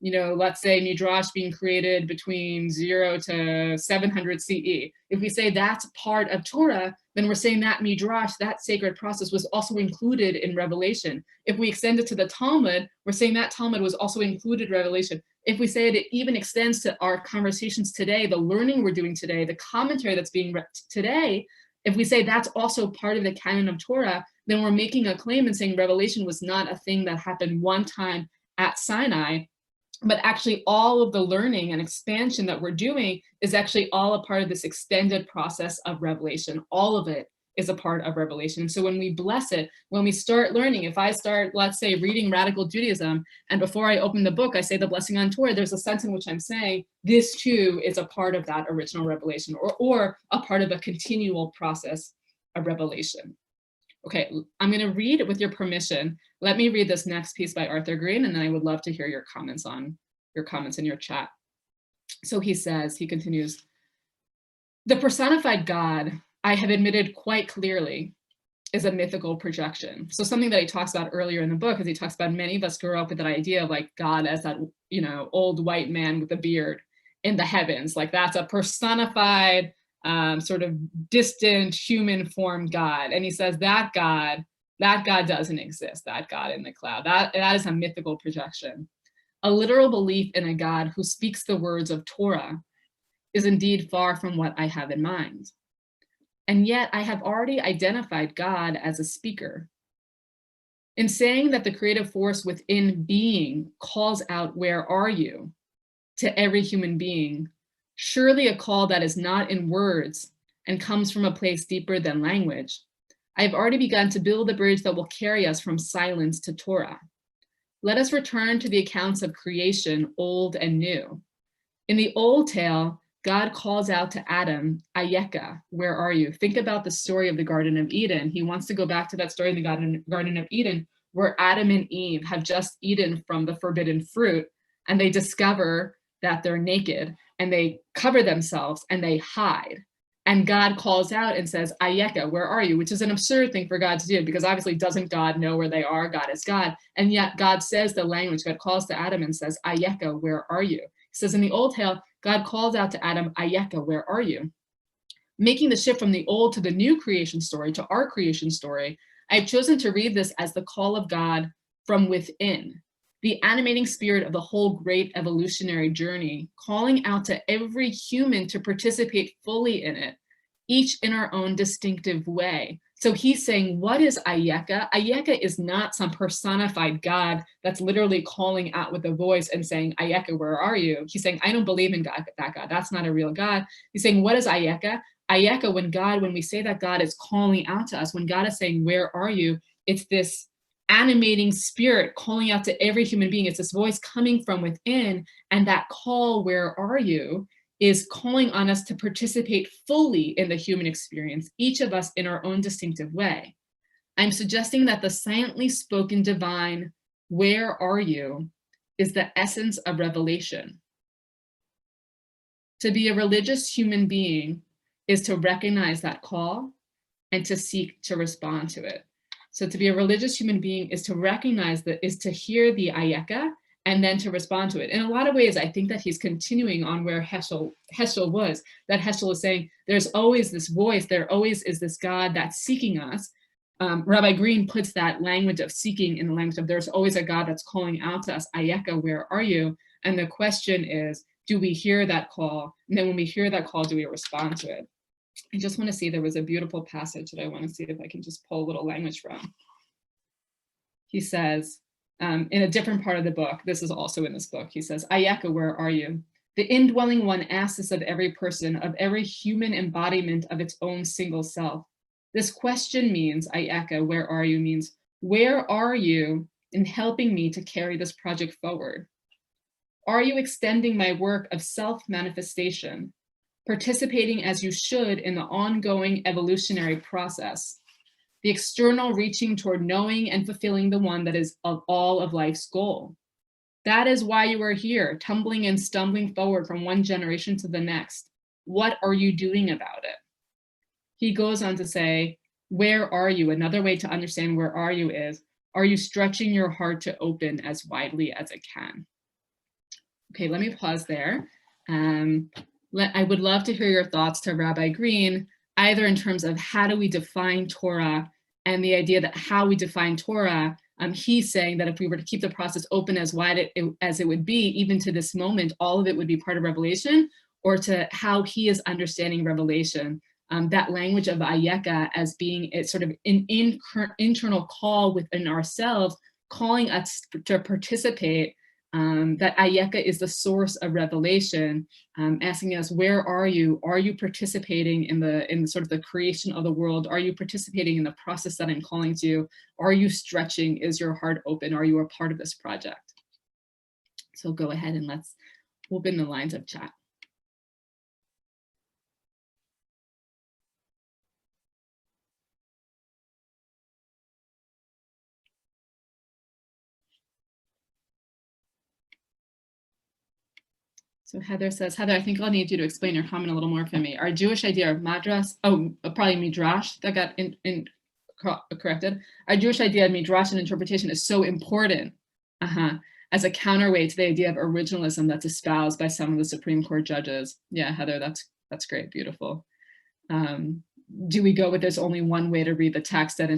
let's say Midrash being created between 0 to 700 CE, if we say that's part of Torah, then we're saying that Midrash, that sacred process, was also included in revelation. If we extend it to the Talmud, we're saying that Talmud was also included in revelation. If we say it even extends to our conversations today, the learning we're doing today, the commentary that's being read today, if we say that's also part of the canon of Torah, then we're making a claim and saying revelation was not a thing that happened one time at Sinai, but actually all of the learning and expansion that we're doing is actually all a part of this extended process of revelation. All of it is a part of revelation. So when we bless it, when we start learning, if I start, let's say, reading Radical Judaism, and before I open the book, I say the blessing on Torah, there's a sense in which I'm saying this too is a part of that original revelation, or a part of a continual process of revelation. Okay, I'm going to read, with your permission, let me read this next piece by Arthur Green, and then I would love to hear your comments on your comments in your chat. So he continues, the personified God, I have admitted quite clearly, is a mythical projection. So something that he talks about earlier in the book is he talks about many of us grew up with that idea of like God as that, old white man with a beard in the heavens. Like that's a personified, sort of distant human formed God. And he says that God doesn't exist, that God in the cloud. That is a mythical projection. A literal belief in a God who speaks the words of Torah is indeed far from what I have in mind. And yet I have already identified God as a speaker. In saying that the creative force within being calls out, where are you, to every human being, surely a call that is not in words and comes from a place deeper than language, I have already begun to build a bridge that will carry us from silence to Torah. Let us return to the accounts of creation, old and new. In the old tale, God calls out to Adam, Ayeka, where are you? Think about the story of the Garden of Eden. He wants to go back to that story in the Garden of Eden, where Adam and Eve have just eaten from the forbidden fruit, and they discover that they're naked, and they cover themselves, and they hide. And God calls out and says, Ayeka, where are you? Which is an absurd thing for God to do, because obviously doesn't God know where they are? God is God. And yet God says the language, God calls to Adam and says, Ayeka, where are you? He says in the old tale, God calls out to Adam, Ayeka, where are you? Making the shift from the old to the new creation story, to our creation story, I've chosen to read this as the call of God from within, the animating spirit of the whole great evolutionary journey, calling out to every human to participate fully in it, each in our own distinctive way. So he's saying, what is Ayeka? Ayeka is not some personified God that's literally calling out with a voice and saying, Ayeka, where are you? He's saying, I don't believe in God, that God. That's not a real God. He's saying, what is Ayeka? Ayeka, when we say that God is calling out to us, when God is saying, where are you? It's this animating spirit calling out to every human being. It's this voice coming from within. And that call, where are you, is calling on us to participate fully in the human experience, each of us in our own distinctive way. I'm suggesting that the silently spoken divine, where are you, is the essence of revelation. To be a religious human being is to recognize that call and to seek to respond to it. So to be a religious human being is to recognize that, is to hear the Ayeka, and then to respond to it. In a lot of ways, I think that he's continuing on where Heschel was, that Heschel is saying, there's always this voice, there always is this God that's seeking us. Rabbi Green puts that language of seeking in the language of, there's always a God that's calling out to us, Ayeka, where are you? And the question is, do we hear that call? And then when we hear that call, do we respond to it? I just want to see, there was a beautiful passage that I want to see if I can just pull a little language from. He says, in a different part of the book, this is also in this book, he says, Ayeka, where are you? The indwelling one asks this of every person, of every human embodiment of its own single self. This question means, Ayeka, where are you, means, where are you in helping me to carry this project forward? Are you extending my work of self-manifestation, participating as you should in the ongoing evolutionary process? The external reaching toward knowing and fulfilling the one that is of all of life's goal. That is why you are here, tumbling and stumbling forward from one generation to the next. What are you doing about it? He goes on to say, where are you? Another way to understand where are you is, are you stretching your heart to open as widely as it can? Okay, let me pause there. I would love to hear your thoughts to Rabbi Green, either in terms of how do we define Torah, and the idea that how we define Torah, he's saying that if we were to keep the process open as wide as it would be, even to this moment, all of it would be part of Revelation, or to how he is understanding Revelation. That language of Ayeka as being sort of an internal call within ourselves, calling us to participate. That Ayeka is the source of revelation, asking us, where are you? Are you participating in sort of the creation of the world? Are you participating in the process that I'm calling to? Are you stretching? Is your heart open? Are you a part of this project? So go ahead and let's open the lines of chat. So Heather says, Heather, I think I'll need you to explain your comment a little more for me. Our Jewish idea of Midrash, probably Midrash that got corrected. Our Jewish idea of Midrash and interpretation is so important as a counterweight to the idea of originalism that's espoused by some of the Supreme Court judges. Yeah, Heather, that's great, beautiful. Do we go with there's only one way to read the text, that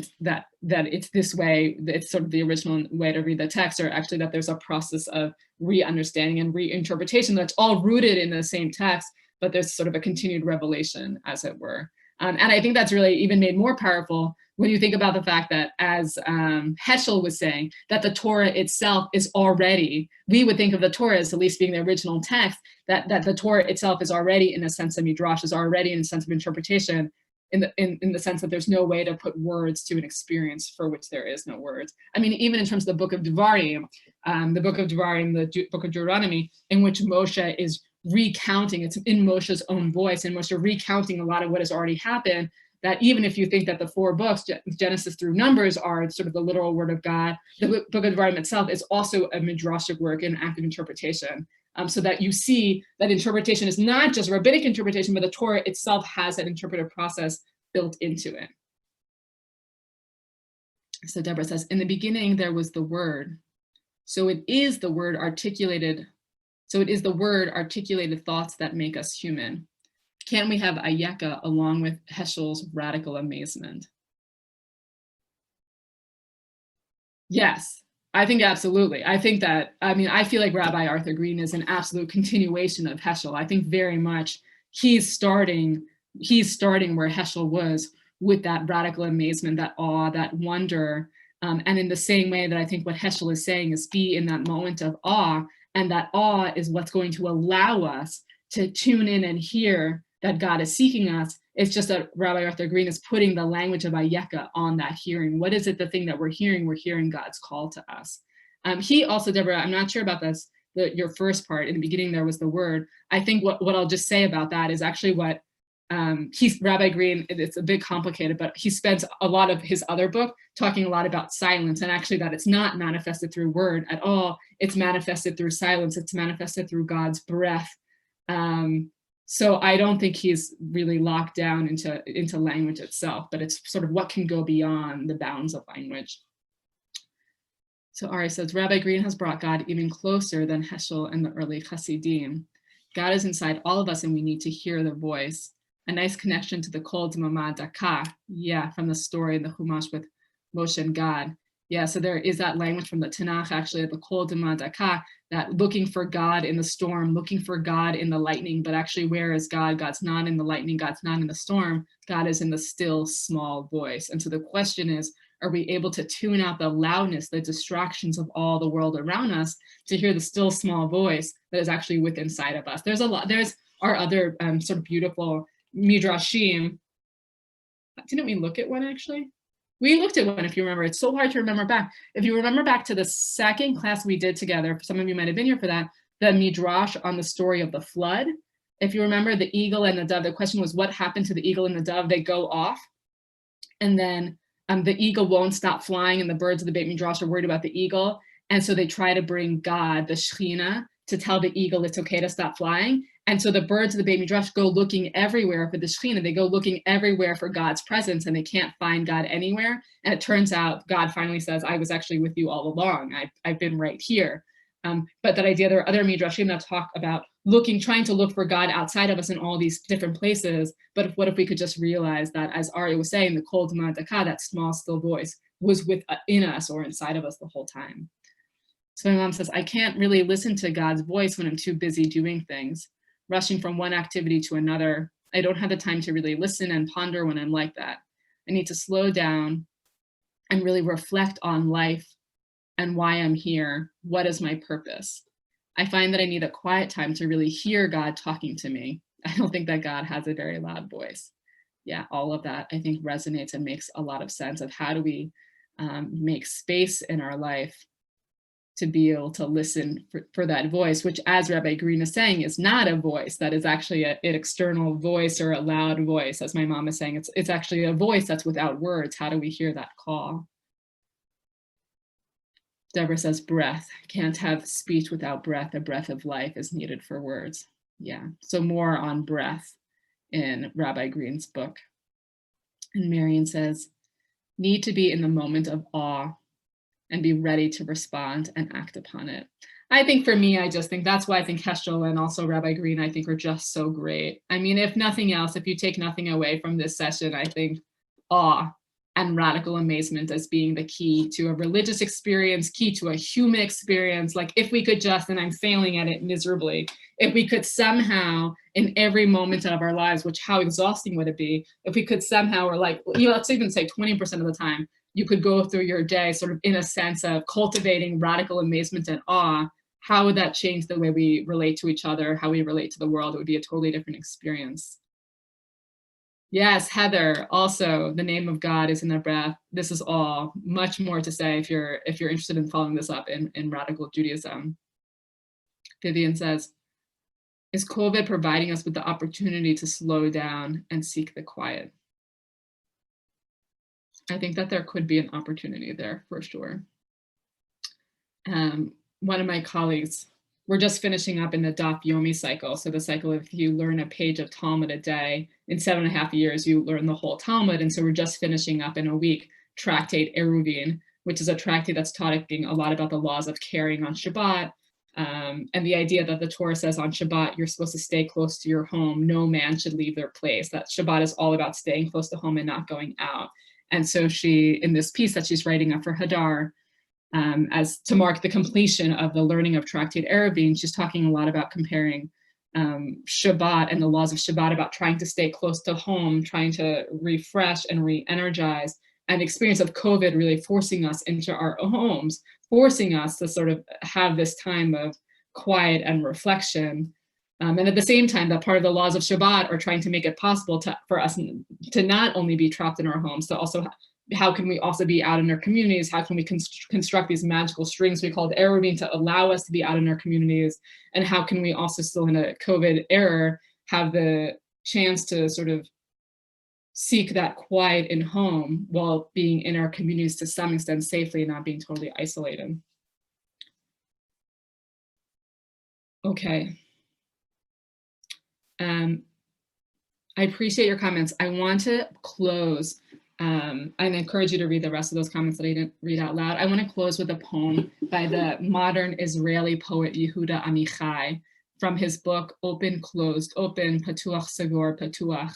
it's this way, it's sort of the original way to read the text, or actually that there's a process of re-understanding and reinterpretation that's all rooted in the same text, but there's sort of a continued revelation, as it were. And I think that's really even made more powerful when you think about the fact that, as Heschel was saying, that the Torah itself is already, we would think of the Torah as at least being the original text, that the Torah itself is already in a sense of Midrash, is already in a sense of interpretation, in the sense that there's no way to put words to an experience for which there is no words. I mean, even in terms of the book of Devarim, the book of Deuteronomy, in which Moshe is recounting, it's in Moshe's own voice, and Moshe recounting a lot of what has already happened, that even if you think that the 4 books, Genesis through Numbers, are sort of the literal word of God, the book of Devarim itself is also a midrashic work, an active interpretation. So that you see that interpretation is not just rabbinic interpretation, but the Torah itself has that interpretive process built into it. So Deborah says, in the beginning, there was the word. So it is the word articulated. So it is the word articulated thoughts that make us human. Can we have Ayeka along with Heschel's radical amazement? Yes. I think absolutely. I think that, I mean, I feel like Rabbi Arthur Green is an absolute continuation of Heschel. I think very much he's starting where Heschel was, with that radical amazement, that awe, that wonder. And in the same way that I think what Heschel is saying is be in that moment of awe, and that awe is what's going to allow us to tune in and hear that God is seeking us. It's just that Rabbi Arthur Green is putting the language of Ayeka on that hearing. What is it, the thing that we're hearing? We're hearing God's call to us. He also, Deborah, I'm not sure about this, your first part, in the beginning there was the word. I think what I'll just say about that is actually what Rabbi Green, it's a bit complicated, but he spends a lot of his other book talking a lot about silence, and actually that it's not manifested through word at all. It's manifested through silence. It's manifested through God's breath. So I don't think he's really locked down into language itself, but it's sort of what can go beyond the bounds of language. So Ari says, Rabbi Green has brought God even closer than Heschel and the early Hasidim. God is inside all of us and we need to hear the voice. A nice connection to the Kol D'mama Daka, yeah, from the story in the Chumash with Moshe and God. Yeah, so there is that language from the Tanakh, actually, the Kol D'mama Daka, that looking for God in the storm, looking for God in the lightning, but actually where is God? God's not in the lightning, God's not in the storm, God is in the still small voice. And so the question is, are we able to tune out the loudness, the distractions of all the world around us to hear the still small voice that is actually within inside of us? There's our other sort of beautiful Midrashim. Didn't we look at one actually? We looked at one, if you remember. It's so hard to remember back. If you remember back to the second class we did together, some of you might have been here for that, the Midrash on the story of the flood. If you remember the eagle and the dove, the question was what happened to the eagle and the dove? They go off, and then the eagle won't stop flying, and the birds of the Beit Midrash are worried about the eagle. And so they try to bring God, the Shekhinah, to tell the eagle it's okay to stop flying. And so the birds of the Beit Midrash go looking everywhere for the Shekhinah. They go looking everywhere for God's presence, and they can't find God anywhere. And it turns out God finally says, I was actually with you all along. I've been right here. But that idea, there are other Midrashim that talk about trying to look for God outside of us in all these different places. But what if we could just realize that, as Ari was saying, the Kol D'mama Daka, that small, still voice, was in us or inside of us the whole time. So my mom says, I can't really listen to God's voice when I'm too busy doing things, rushing from one activity to another. I don't have the time to really listen and ponder when I'm like that. I need to slow down and really reflect on life and why I'm here. What is my purpose? I find that I need a quiet time to really hear God talking to me. I don't think that God has a very loud voice. Yeah, all of that I think resonates and makes a lot of sense of how do we make space in our life to be able to listen for that voice, which, as Rabbi Green is saying, is not a voice. That is actually an external voice or a loud voice. As my mom is saying, it's actually a voice that's without words. How do we hear that call? Deborah says breath. Can't have speech without breath. A breath of life is needed for words. Yeah, so more on breath in Rabbi Greene's book. And Marion says, need to be in the moment of awe and be ready to respond and act upon it. I think for me, I just think that's why I think Heschel and also Rabbi Greene, I think are just so great. I mean, if nothing else, if you take nothing away from this session, I think awe and radical amazement as being the key to a religious experience, key to a human experience. Like if we could just, and I'm failing at it miserably, if we could somehow in every moment of our lives, which how exhausting would it be, if we could somehow, or like, let's even say 20% of the time, you could go through your day sort of in a sense of cultivating radical amazement and awe, how would that change the way we relate to each other, how we relate to the world? It would be a totally different experience. Yes, Heather, also the name of God is in the breath. This is all. Much more to say if you're interested in following this up in radical Judaism. Vivian says, is COVID providing us with the opportunity to slow down and seek the quiet? I think that there could be an opportunity there for sure. One of my colleagues, we're just finishing up in the Daf Yomi cycle. So the cycle, if you learn a page of Talmud a day, in 7.5 years, you learn the whole Talmud. And so we're just finishing up in a week, Tractate Eruvin, which is a tractate that's talking a lot about the laws of carrying on Shabbat. And the idea that the Torah says on Shabbat, you're supposed to stay close to your home. No man should leave their place. That Shabbat is all about staying close to home and not going out. And so she, in this piece that she's writing up for Hadar, as to mark the completion of the learning of Tractate Eruvin, she's talking a lot about comparing Shabbat and the laws of Shabbat, about trying to stay close to home, trying to refresh and re-energize, and the experience of COVID really forcing us into our homes, forcing us to sort of have this time of quiet and reflection. And at the same time, that part of the laws of Shabbat are trying to make it possible for us to not only be trapped in our homes, to also, how can we also be out in our communities? How can we construct these magical strings we call Eruvin to allow us to be out in our communities? And how can we also still in a COVID era have the chance to sort of seek that quiet in home while being in our communities to some extent safely and not being totally isolated? Okay. I appreciate your comments. I want to close and encourage you to read the rest of those comments that I didn't read out loud. I want to close with a poem by the modern Israeli poet Yehuda Amichai from his book, Open, Closed, Open, Patuach, Sagor, Patuach.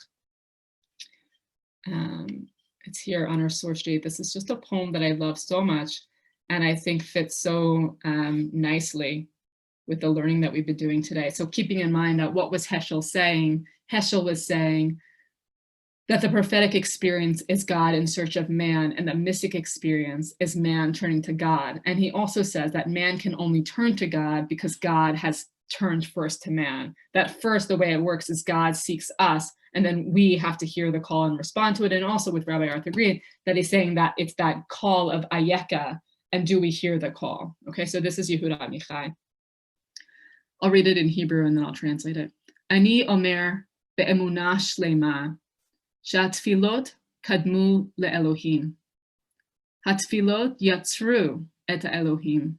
It's here on our source sheet. This is just a poem that I love so much and I think fits so nicely with the learning that we've been doing today. So keeping in mind that what was Heschel saying? Heschel was saying that the prophetic experience is God in search of man, and the mystic experience is man turning to God. And he also says that man can only turn to God because God has turned first to man. That first, the way it works is God seeks us, and then we have to hear the call and respond to it. And also with Rabbi Arthur Green, that he's saying that it's that call of Ayeka, and do we hear the call? Okay, so this is Yehuda Amichai. I'll read it in Hebrew and then I'll translate it. Ani omer be'emunah shlema, שהתפילות קדמו לאלוהים. התפילות יצרו את האלוהים.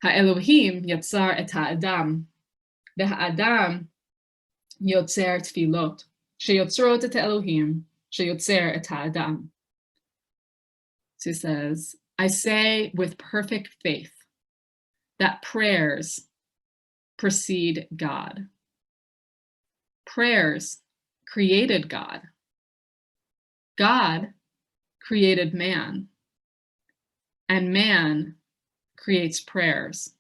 האלוהים יצר את האדם. והאדם יוצר תפילות, שיוצרות את האלוהים, שיוצר את האדם. So he says, I say with perfect faith that prayers precede God. Prayers created God. God created man. And man creates prayers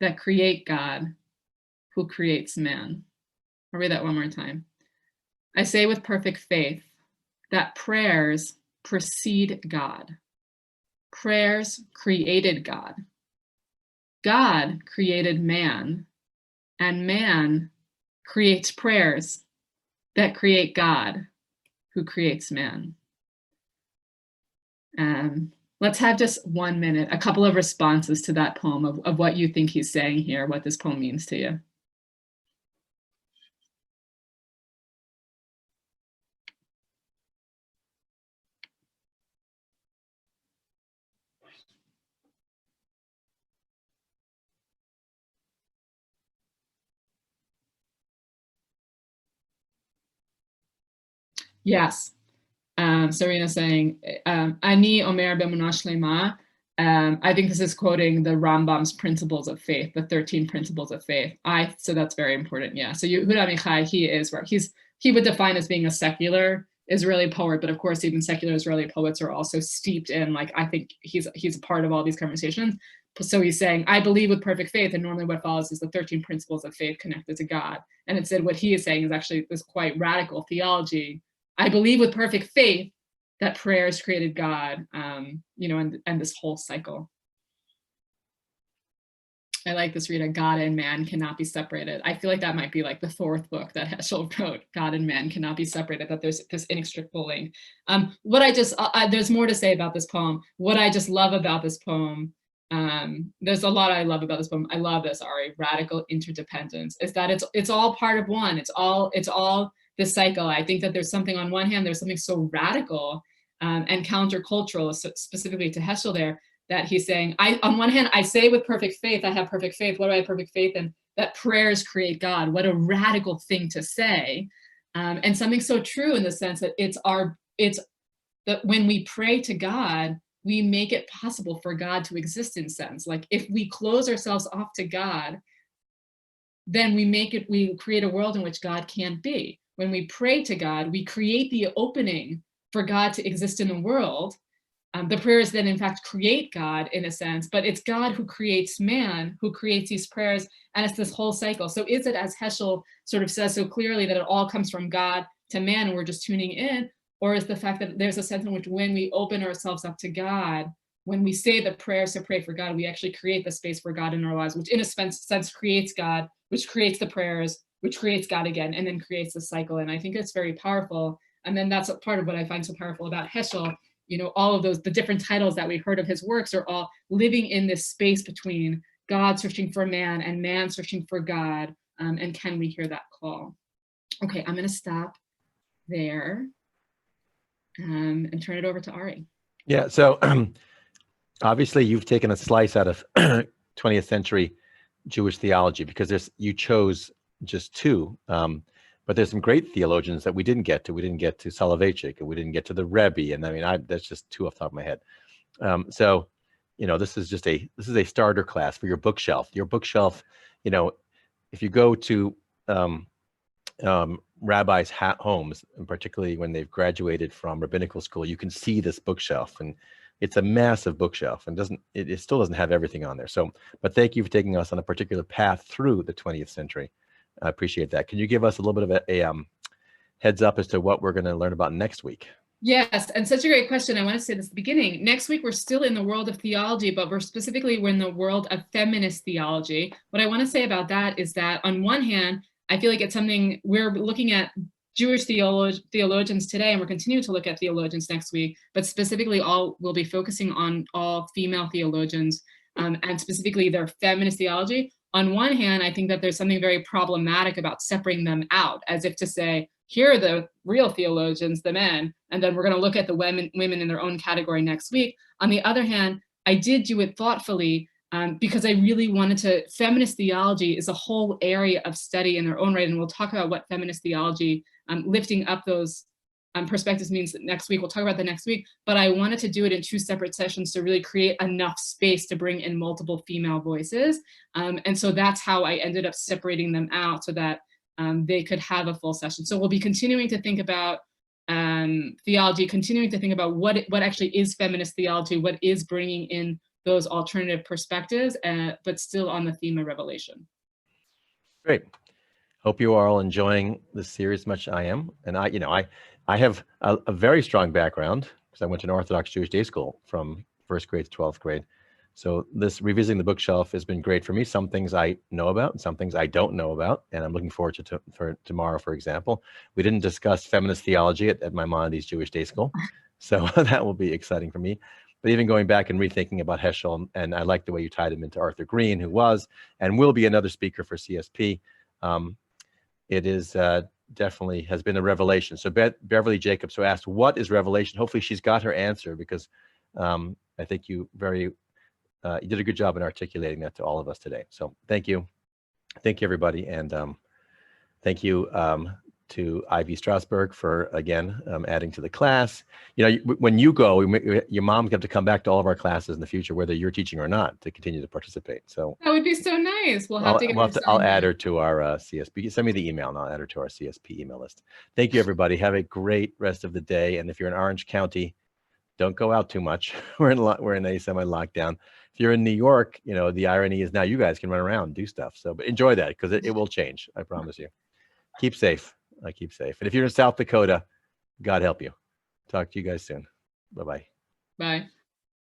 that create God, who creates man. I'll read that one more time. I say with perfect faith that prayers precede God. Prayers created God. God created man, and man creates prayers that create God, who creates man. Let's have just 1 minute, a couple of responses to that poem of what you think he's saying here, what this poem means to you. Yes. Serena's saying, Ani Omer B'Emunah Shlema. I think this is quoting the Rambam's principles of faith, the 13 principles of faith. So that's very important. Yeah. So Yehuda Amichai, he would define as being a secular Israeli poet, but of course, even secular Israeli poets are also steeped in, like, I think he's a part of all these conversations. So he's saying, I believe with perfect faith, and normally what follows is the 13 principles of faith connected to God. And instead, what he is saying is actually this quite radical theology. I believe with perfect faith that prayers created God, and this whole cycle. I like this, Rita. God and man cannot be separated. I feel like that might be like the 4th book that Heschel wrote. God and man cannot be separated, that there's this inextricable link. There's more to say about this poem. What I just love about this poem, there's a lot I love about this poem. I love this, Ari, radical interdependence, is that it's all part of one. It's all this cycle. I think that there's something, on one hand, there's something so radical and countercultural, specifically to Heschel there, that he's saying, on one hand, I say with perfect faith, I have perfect faith. What do I have perfect faith in? That prayers create God. What a radical thing to say. And something so true in the sense that it's that when we pray to God, we make it possible for God to exist in sense. Like if we close ourselves off to God, then we create a world in which God can't be. When we pray to God, we create the opening for God to exist in the world. The prayers then, in fact, create God in a sense, but it's God who creates man, who creates these prayers, and it's this whole cycle. So is it, as Heschel sort of says so clearly, that it all comes from God to man and we're just tuning in? Or is the fact that there's a sense in which when we open ourselves up to God, when we say the prayers to pray for God, we actually create the space for God in our lives, which in a sense creates God, which creates the prayers, which creates God again, and then creates the cycle. And I think it's very powerful. And then that's a part of what I find so powerful about Heschel. All of those, the different titles that we heard of his works are all living in this space between God searching for man and man searching for God. And can we hear that call? Okay, I'm going to stop there and turn it over to Ari. Yeah, so obviously you've taken a slice out of 20th century Jewish theology, because you chose just 2. But there's some great theologians that we didn't get to. We didn't get to Soloveitchik, and we didn't get to the Rebbe. And I mean, that's just 2 off the top of my head. So, this is a starter class for your bookshelf. Your bookshelf, if you go to rabbis' homes, and particularly when they've graduated from rabbinical school, you can see this bookshelf, and it's a massive bookshelf, and it still doesn't have everything on there. So, but thank you for taking us on a particular path through the 20th century. I appreciate that. Can you give us a little bit of a heads up as to what we're going to learn about next week? Yes, and such a great question. I want to say this at the beginning. Next week, we're still in the world of theology, but we're in the world of feminist theology. What I want to say about that is that on one hand, I feel like it's something we're looking at Jewish theologians today, and we're continuing to look at theologians next week, but specifically we'll be focusing on all female theologians and specifically their feminist theology. On one hand, I think that there's something very problematic about separating them out, as if to say, here are the real theologians, the men, and then we're going to look at the women in their own category next week. On the other hand, I did do it thoughtfully because I really wanted to. Feminist theology is a whole area of study in their own right, and we'll talk about what feminist theology, lifting up those perspectives means next week. We'll talk about that next week, but I wanted to do it in 2 separate sessions to really create enough space to bring in multiple female voices. And so that's how I ended up separating them out so that they could have a full session. So we'll be continuing to think about theology, continuing to think about what actually is feminist theology, what is bringing in those alternative perspectives, but still on the theme of revelation. Great. Hope you are all enjoying this series as much as I am. And I have a very strong background because I went to an Orthodox Jewish day school from 1st grade to 12th grade. So this revisiting the bookshelf has been great for me. Some things I know about and some things I don't know about. And I'm looking forward to for tomorrow, for example. We didn't discuss feminist theology at Maimonides Jewish day school. So that will be exciting for me. But even going back and rethinking about Heschel, and I like the way you tied him into Arthur Green, who was and will be another speaker for CSP. It is definitely has been a revelation. So Beverly Jacobs, who asked, what is revelation? Hopefully she's got her answer, because I think you did a good job in articulating that to all of us today. So thank you. Thank you, everybody. And thank you to Ivy Strasberg for, again, adding to the class. You know, when you go, your mom's have to come back to all of our classes in the future, whether you're teaching or not, to continue to participate. So that would be so nice. We'll have to get I'll add her to our CSP. Send me the email and I'll add her to our CSP email list. Thank you, everybody. Have a great rest of the day. And if you're in Orange County, don't go out too much. We're in a semi-lockdown. If you're in New York, you know, the irony is now you guys can run around and do stuff. So but enjoy that, because it will change. I promise you. Keep safe. Keep safe. And if you're in South Dakota, God help you. Talk to you guys soon. Bye-bye. Bye.